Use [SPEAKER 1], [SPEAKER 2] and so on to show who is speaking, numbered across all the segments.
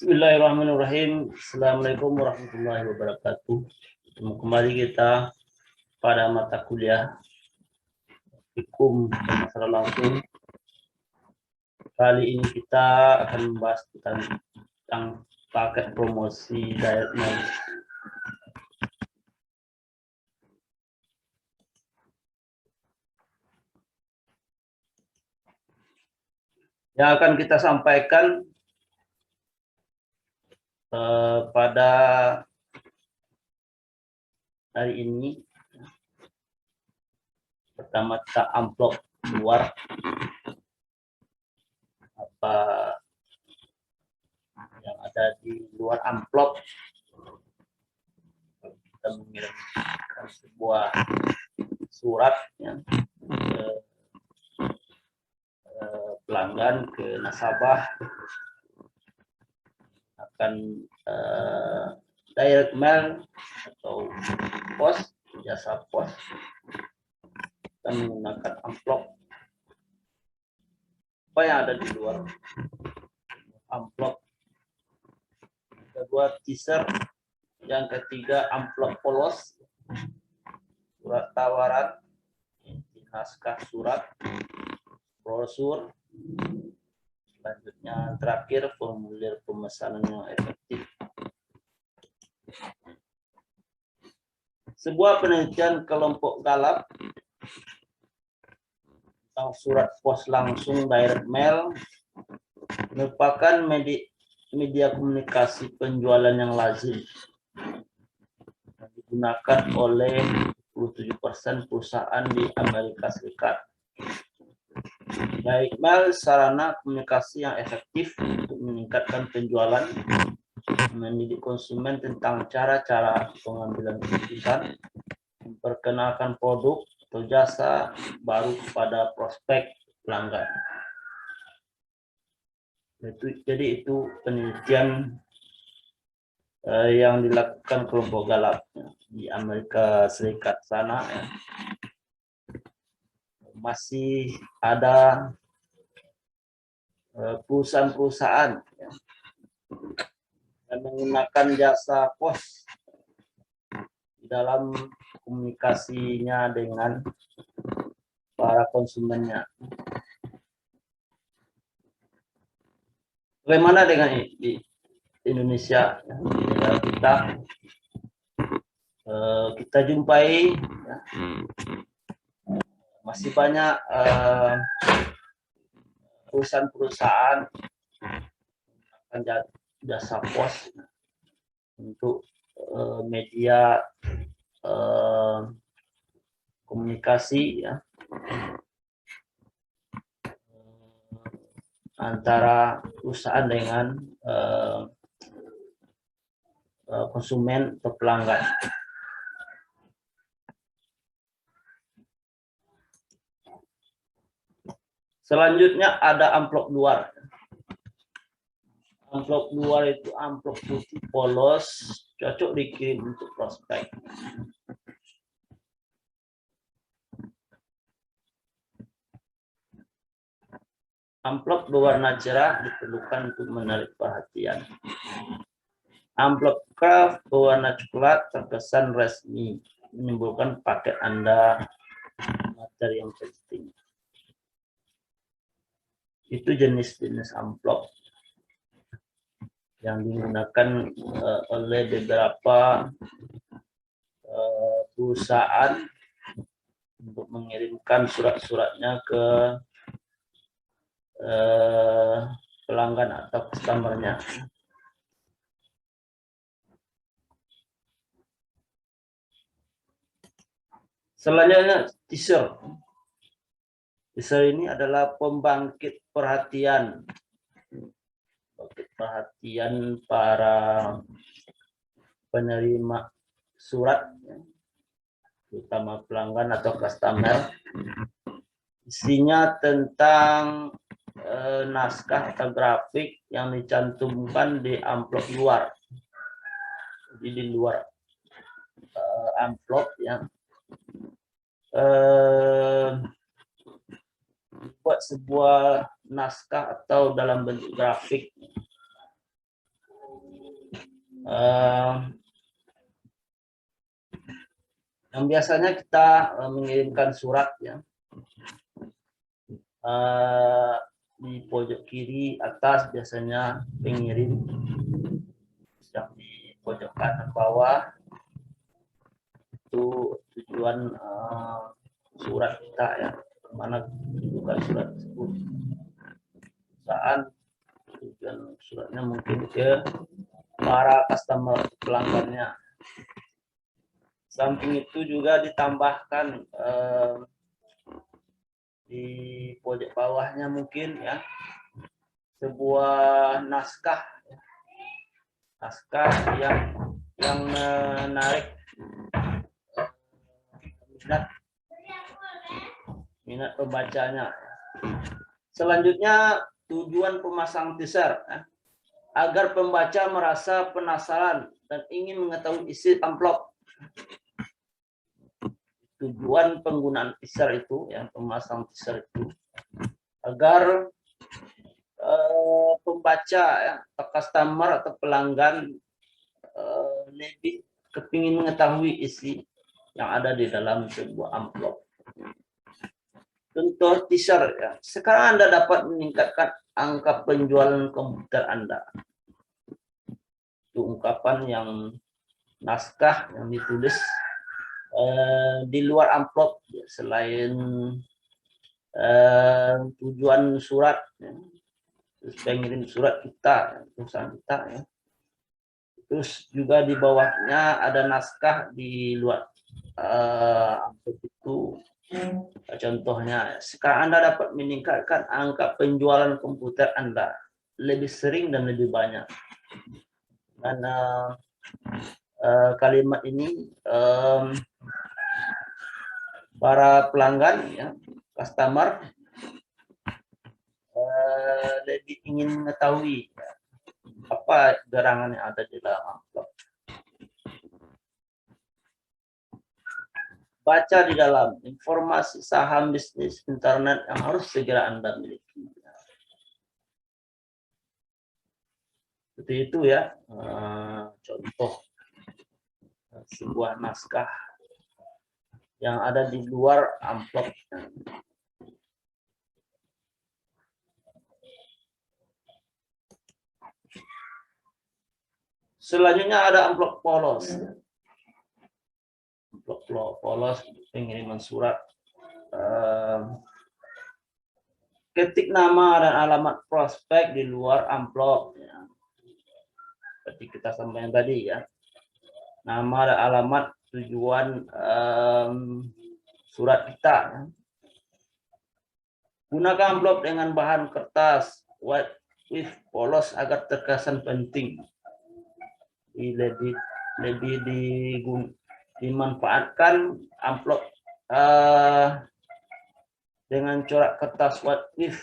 [SPEAKER 1] Bismillahirrahmanirrahim. Assalamualaikum warahmatullahi wabarakatuh. Ketemu kembali kita pada mata kuliah Hukum Secara Langsung. Kali ini kita akan membahas tentang paket promosi direct mail. Yang akan kita sampaikan pada hari ini, pertama kita amplop luar, apa yang ada di luar amplop. Kita mengirimkan sebuah surat ya, ke pelanggan, ke nasabah, akan direct mail atau pos, jasa pos, dan menggunakan amplop. Apa yang ada di luar amplop? Kedua, teaser. Yang ketiga, amplop polos, surat tawaran, naskah surat, brosur. Selanjutnya terakhir, formulir pemesanan yang efektif. Sebuah penelitian kelompok Gallup tentang surat pos langsung direct mail merupakan media komunikasi penjualan yang lazim yang digunakan oleh 27% perusahaan di Amerika Serikat. Direct mail sarana komunikasi yang efektif untuk meningkatkan penjualan, mendidik konsumen tentang cara-cara pengambilan keputusan, memperkenalkan produk atau jasa baru kepada prospek pelanggan. Jadi itu penelitian yang dilakukan kelompok Gallup di Amerika Serikat sana. Ya. Masih ada perusahaan-perusahaan yang menggunakan jasa pos dalam komunikasinya dengan para konsumennya. Bagaimana dengan di Indonesia, di negara kita? Kita jumpai ya, masih banyak perusahaan-perusahaan menggunakan jasa pos untuk media komunikasi ya, antara perusahaan dengan konsumen atau pelanggan. Selanjutnya ada amplop luar. Amplop luar itu amplop putih polos, cocok dikirim untuk prospek. Amplop berwarna cerah diperlukan untuk menarik perhatian. Amplop craft berwarna coklat terkesan resmi, menimbulkan paket Anda materi yang penting. Itu jenis-jenis amplop yang digunakan oleh beberapa perusahaan untuk mengirimkan surat-suratnya ke pelanggan atau customer-nya. Selanjutnya teaser. Teaser ini adalah pembangkit perhatian. Perhatian para penerima surat, terutama pelanggan atau customer. Isinya tentang naskah atau grafik yang dicantumkan di amplop luar. Jadi di luar amplop yang buat sebuah naskah atau dalam bentuk grafik Yang biasanya kita mengirimkan surat ya, di pojok kiri atas biasanya pengirim, yang di pojok kanan bawah itu tujuan surat kita ya, kemana bukan surat tersebut. Saat tujuan suratnya mungkin ke para customer, pelanggannya. Samping itu juga ditambahkan di pojok bawahnya mungkin ya sebuah naskah yang menarik minat pembacanya. Selanjutnya tujuan pemasang teaser ya, agar pembaca merasa penasaran dan ingin mengetahui isi amplop. Tujuan penggunaan teaser itu, yang pemasang teaser itu, agar pembaca ya, atau customer atau pelanggan lebih kepingin mengetahui isi yang ada di dalam sebuah amplop. Contoh teaser ya, sekarang Anda dapat meningkatkan angka penjualan komputer Anda. Itu ungkapan yang naskah yang ditulis di luar amplop ya, selain tujuan surat ya, terus pengirim surat kita, perusahaan kita ya. Terus juga di bawahnya ada naskah di luar amplop itu. Contohnya, sekarang Anda dapat meningkatkan angka penjualan komputer Anda lebih sering dan lebih banyak. Dan kalimat ini para pelanggan ya, customer lebih ingin mengetahui ya, apa gerangan yang ada di dalam amplop. Baca di dalam informasi saham bisnis internet yang harus segera Anda miliki. Seperti itu ya, contoh sebuah naskah yang ada di luar amplop. Selanjutnya ada amplop polos. Amplop polos pengiriman surat. Ketik nama dan alamat prospek di luar amplop. Ya. Seperti kita sampaikan tadi ya. Nama dan alamat tujuan surat kita. Ya. Gunakan amplop dengan bahan kertas white with polos agar terkesan penting. Lebih dimanfaatkan amplop dengan corak kertas white with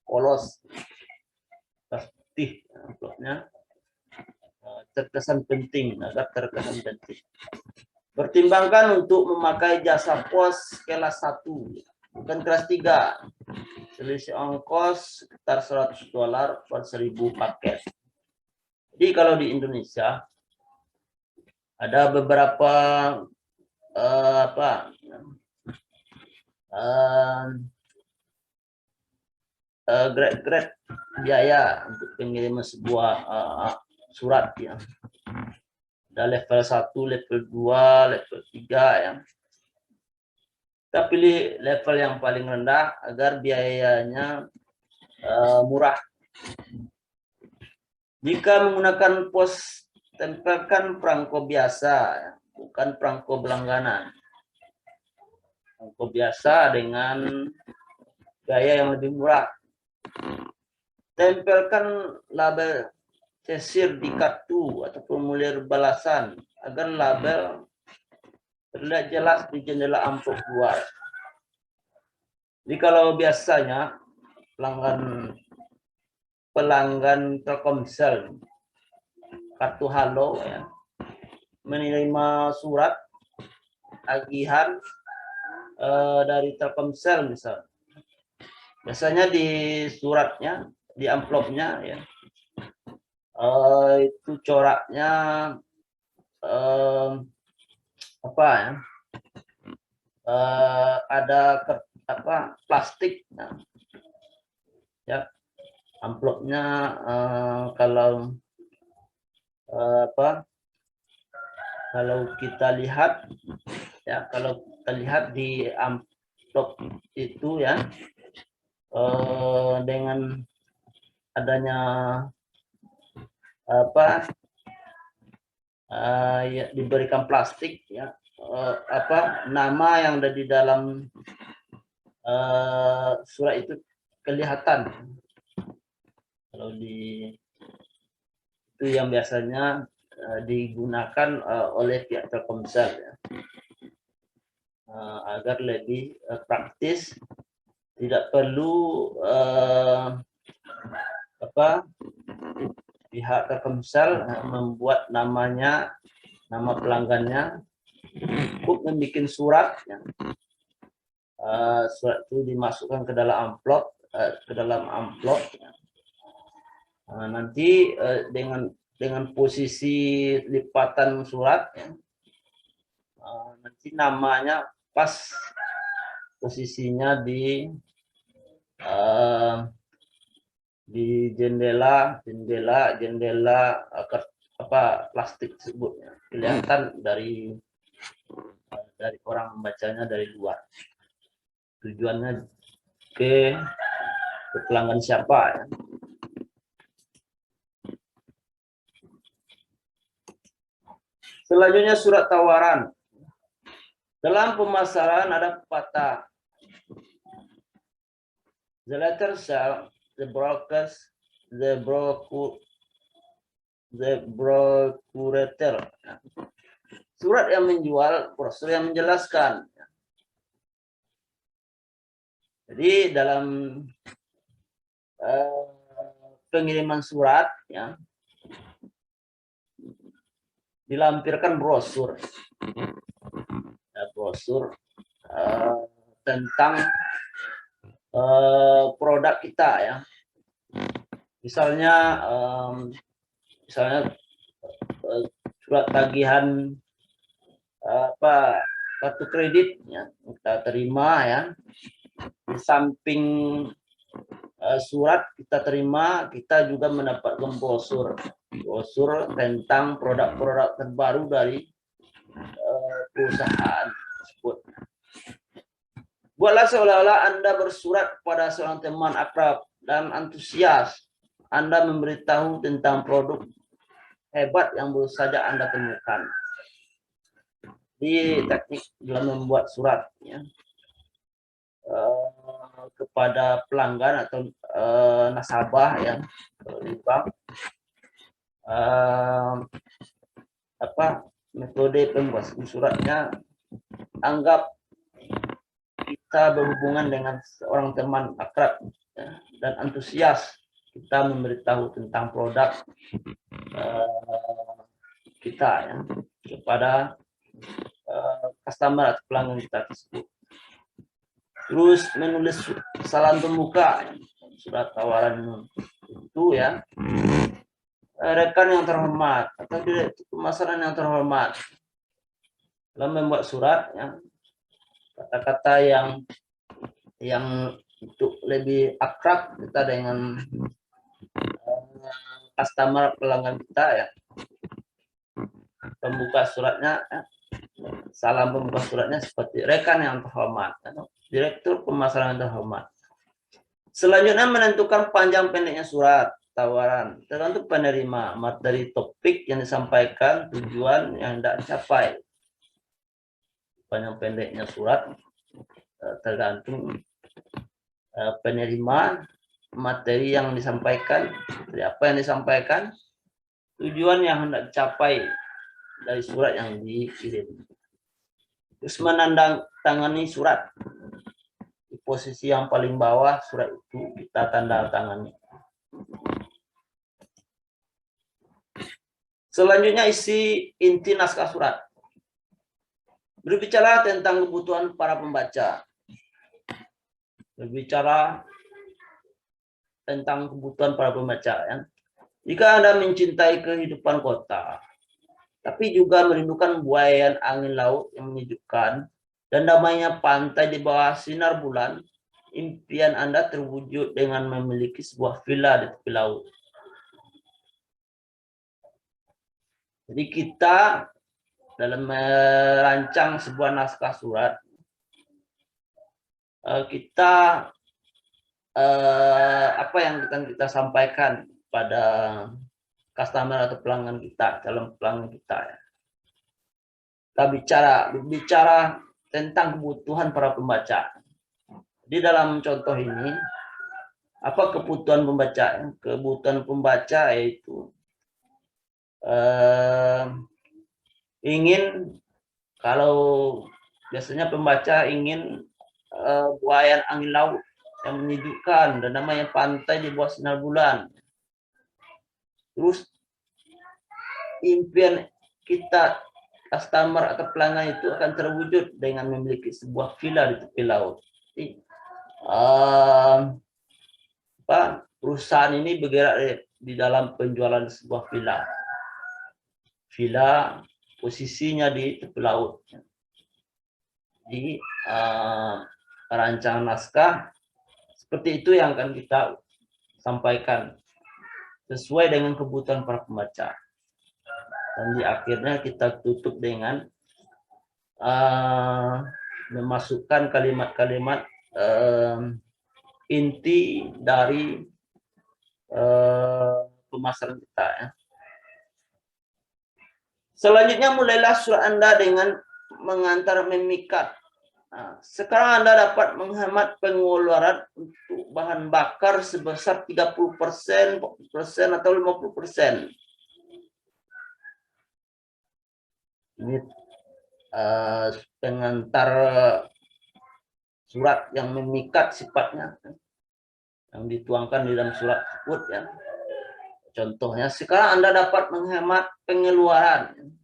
[SPEAKER 1] polos, kertas putih amplopnya, terkesan penting, agar terkesan penting. Pertimbangkan untuk memakai jasa pos kelas 1, bukan kelas 3. Selisih ongkos sekitar $100 per 1000 paket. Jadi kalau di Indonesia ada beberapa grade biaya untuk pengiriman sebuah surat ya. Ada level 1, level 2, level 3 ya. Kita pilih level yang paling rendah agar biayanya murah. Jika menggunakan pos, tempelkan perangko biasa, bukan perangko berlangganan. Perangko biasa dengan gaya yang lebih murah. Tempelkan label cesir di kartu atau formulir balasan agar label terlihat jelas di jendela amplop luar. Jadi kalau biasanya pelanggan Telkomsel kartu halo ya, menerima surat tagihan dari Telkomsel misalnya. Biasanya di suratnya, di amplopnya ya, Itu coraknya apa ya? Ada plastik, ya, amplopnya kalau kalau kita lihat, ya, kalau kita lihat di amplop itu, ya, dengan adanya ya, diberikan plastik, ya, nama yang ada di dalam surat itu kelihatan. Kalau itu yang biasanya digunakan oleh pihak Telkomsel, ya, agar lebih praktis, tidak perlu pihak Telkomsel membuat nama pelanggannya, cukup membuat surat, ya. Surat itu dimasukkan ke dalam amplop, ya. Nanti dengan posisi lipatan surat, ya, nanti namanya pas posisinya di jendela plastik tersebut, ya, kelihatan dari orang membacanya dari luar. Tujuannya ke pelanggan siapa, ya. Selanjutnya surat tawaran. Dalam pemasaran ada pepatah, the letter sell, the procurator. Surat yang menjual, brosur yang menjelaskan. Jadi dalam pengiriman surat, ya, dilampirkan brosur, ya, brosur tentang produk kita, ya. Misalnya surat tagihan kartu kredit, ya, kita terima, ya. Di samping surat kita terima, kita juga mendapatkan brosur tentang produk-produk terbaru dari perusahaan tersebut. Buatlah seolah-olah Anda bersurat kepada seorang teman akrab dan antusias. Anda memberitahu tentang produk hebat yang baru saja Anda temukan. Di teknik dalam membuat surat, ya, kepada pelanggan atau nasabah, ya, di bank, metode pembuatan suratnya, anggap kita berhubungan dengan seorang teman akrab, ya, dan antusias. Kita memberitahu tentang produk kita, ya, kepada customer atau pelanggan kita tersebut. Terus menulis salam pembuka, surat tawaran itu, ya, rekan yang terhormat atau direktur pemasaran yang terhormat. Dalam membuat surat, ya, kata-kata yang untuk lebih akrab kita dengan customer pelanggan kita, ya. Pembuka suratnya, ya, salam pembuka suratnya seperti rekan yang terhormat, direktur pemasaran yang terhormat. Selanjutnya menentukan panjang pendeknya surat tawaran tergantung penerima, materi topik yang disampaikan, tujuan yang hendak dicapai. Panjang pendeknya surat tergantung penerima, materi yang disampaikan, dari apa yang disampaikan, tujuan yang hendak dicapai dari surat yang dikirim. Terus menandatangani surat. Di posisi yang paling bawah surat itu kita tanda tangani. Selanjutnya isi inti naskah surat. Berbicara tentang kebutuhan para pembaca. Berbicara tentang kebutuhan para pembaca, ya. Jika Anda mencintai kehidupan kota, tapi juga merindukan buaian angin laut yang menyejukkan dan damainya pantai di bawah sinar bulan, impian Anda terwujud dengan memiliki sebuah villa di tepi laut. Jadi kita dalam merancang sebuah naskah surat, kita apa yang kita sampaikan pada customer atau pelanggan kita, calon pelanggan kita. Kita bicara tentang kebutuhan para pembaca. Di dalam contoh ini, apa kebutuhan pembaca? Kebutuhan pembaca yaitu ingin, kalau biasanya pembaca ingin buaian angin laut yang menyejukkan dan namanya pantai di bawah sinar bulan. Terus impian kita customer atau pelanggan itu akan terwujud dengan memiliki sebuah villa di tepi laut. Jadi, perusahaan ini bergerak di dalam penjualan sebuah villa. Villa posisinya di tepi laut. Jadi rancangan naskah seperti itu yang akan kita sampaikan sesuai dengan kebutuhan para pembaca. Dan di akhirnya kita tutup dengan memasukkan kalimat-kalimat inti dari pemasaran kita. Ya. Selanjutnya mulailah surat Anda dengan mengantar memikat. Nah, sekarang Anda dapat menghemat pengeluaran untuk bahan bakar sebesar 30%, 40% atau 50%. Ini pengantar surat yang memikat sifatnya, yang dituangkan di dalam surat tersebut. Ya. Contohnya, sekarang Anda dapat menghemat pengeluaran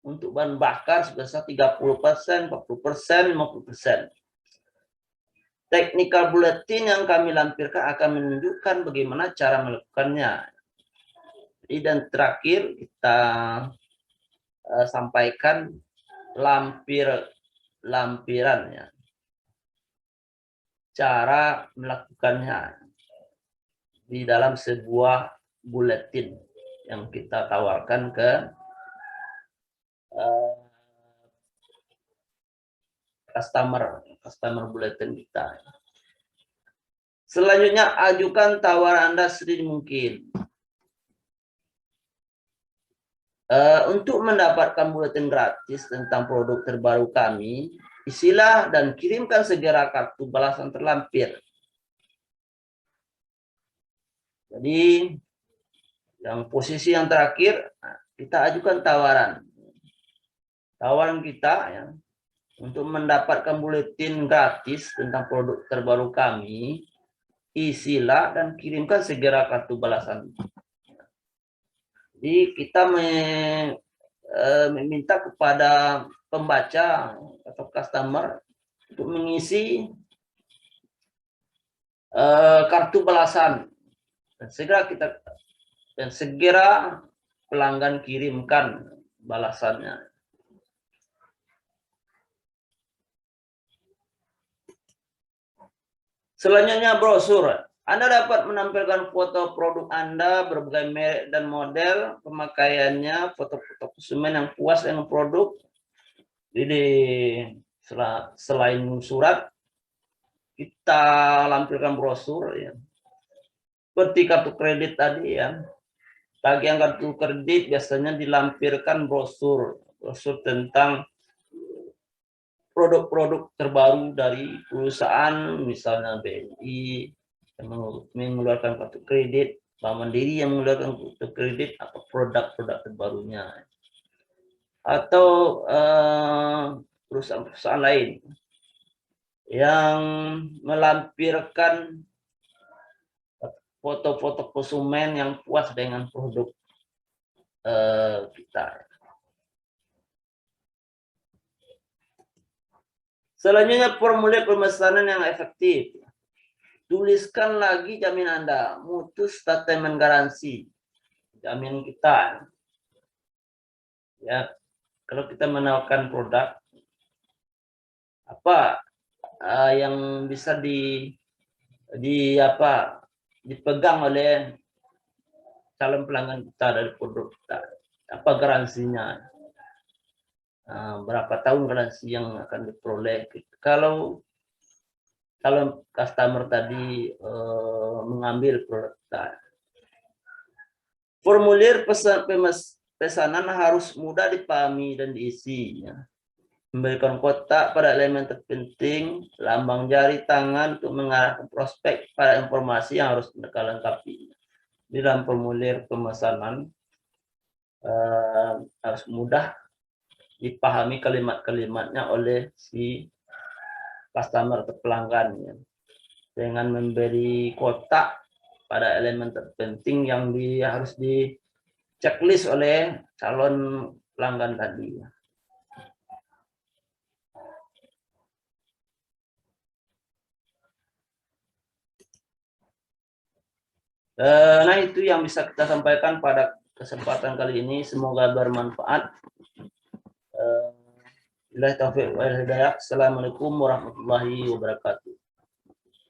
[SPEAKER 1] untuk bahan bakar sebesar 30%, 40%, 50%. Technical bulletin yang kami lampirkan akan menunjukkan bagaimana cara melakukannya. Dan terakhir kita sampaikan lampirannya, cara melakukannya di dalam sebuah buletin yang kita tawarkan ke customer bulletin kita. Selanjutnya, ajukan tawaran Anda sedini mungkin. Untuk mendapatkan buletin gratis tentang produk terbaru kami, isilah dan kirimkan segera kartu balasan terlampir. Jadi, yang posisi yang terakhir, kita ajukan tawaran. Tawaran kita ya, untuk mendapatkan buletin gratis tentang produk terbaru kami, isilah dan kirimkan segera kartu balasan. Jadi kita meminta kepada pembaca atau customer untuk mengisi kartu balasan dan segera pelanggan kirimkan balasannya. Selanjutnya brosur. Anda dapat menampilkan foto produk Anda, berbagai merek dan model, pemakaiannya, foto-foto konsumen yang puas dengan produk. Jadi selain surat, kita lampirkan brosur ya. Seperti kartu kredit tadi ya. Tagihan kartu kredit biasanya dilampirkan brosur tentang produk-produk terbaru dari perusahaan, misalnya BNI yang mengeluarkan kartu kredit, Bank Mandiri yang mengeluarkan kartu kredit, atau produk-produk terbarunya, atau perusahaan-perusahaan lain yang melampirkan foto-foto konsumen yang puas dengan produk kita. Selanjutnya, formulir pemesanan yang efektif. tuliskan lagi jamin Anda, mutu statement garansi, jamin kita. Ya, kalau kita menawarkan produk, apa yang bisa dipegang oleh calon pelanggan kita dari produk kita, apa garansinya, berapa tahun garansi yang akan diperoleh. Kalau calon customer tadi mengambil produk kita, formulir pesanan harus mudah dipahami dan diisi. Memberikan kotak pada elemen terpenting, lambang jari tangan untuk mengarah ke prospek pada informasi yang harus mereka lengkapi. Di dalam formulir pemesanan harus mudah dipahami kalimat-kalimatnya oleh si customer atau pelanggan, dengan memberi kotak pada elemen terpenting yang harus di checklist oleh calon pelanggan tadi. Nah, itu yang bisa kita sampaikan pada kesempatan kali ini. Semoga bermanfaat. Assalamualaikum warahmatullahi wabarakatuh.